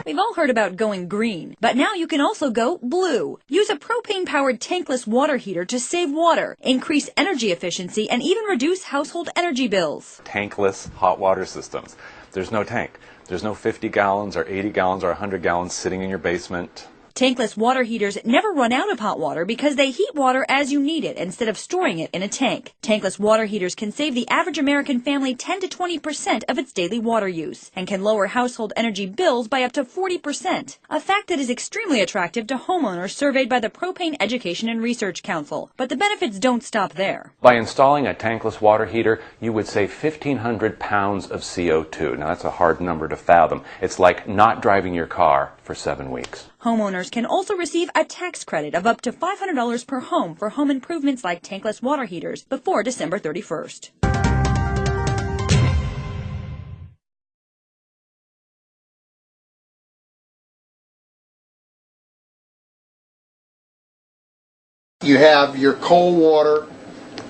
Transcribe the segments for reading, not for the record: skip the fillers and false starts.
We've all heard about going green, but now you can also go blue. Use a propane-powered tankless water heater to save water, increase energy efficiency, and even reduce household energy bills. Tankless hot water systems. There's no tank. There's no 50 gallons or 80 gallons or 100 gallons sitting in your basement. Tankless water heaters never run out of hot water because they heat water as you need it instead of storing it in a tank. Tankless water heaters can save the average American family 10 to 20% of its daily water use and can lower household energy bills by up to 40%, a fact that is extremely attractive to homeowners surveyed by the Propane Education and Research Council. But the benefits don't stop there. By installing a tankless water heater, you would save 1,500 pounds of CO2. Now that's a hard number to fathom. It's like not driving your car for 7 weeks. Homeowners can also receive a tax credit of up to $500 per home for home improvements like tankless water heaters before December 31st. You have your cold water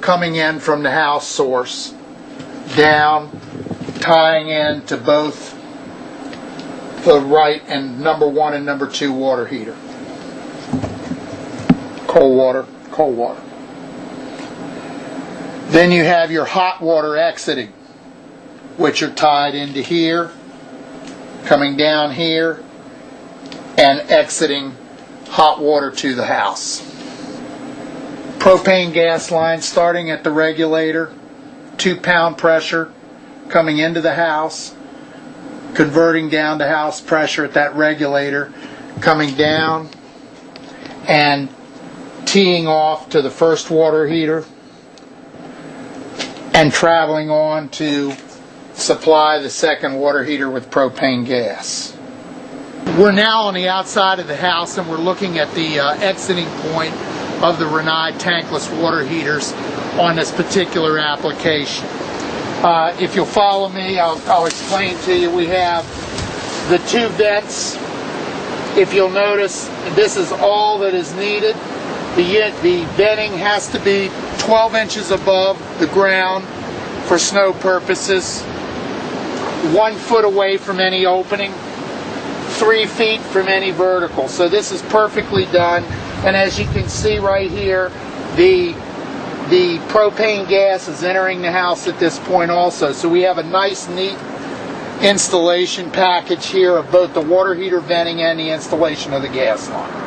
coming in from the house source, down, tying into both the right and number 1 and number 2 water heater. Cold water, cold water. Then you have your hot water exiting, which are tied into here, coming down here, and exiting hot water to the house. Propane gas line starting at the regulator, 2-pound pressure, coming into the house, converting down to house pressure at that regulator, coming down and teeing off to the first water heater and traveling on to supply the second water heater with propane gas. We're now on the outside of the house and we're looking at the exiting point of the Rinnai tankless water heaters on this particular application. If you'll follow me, I'll explain to you. We have the 2 vents. If you'll notice, this is all that is needed. The venting has to be 12 inches above the ground for snow purposes, 1 foot away from any opening, 3 feet from any vertical. So this is perfectly done. And as you can see right here, the propane gas is entering the house at this point also. So we have a nice, neat installation package here of both the water heater venting and the installation of the gas line.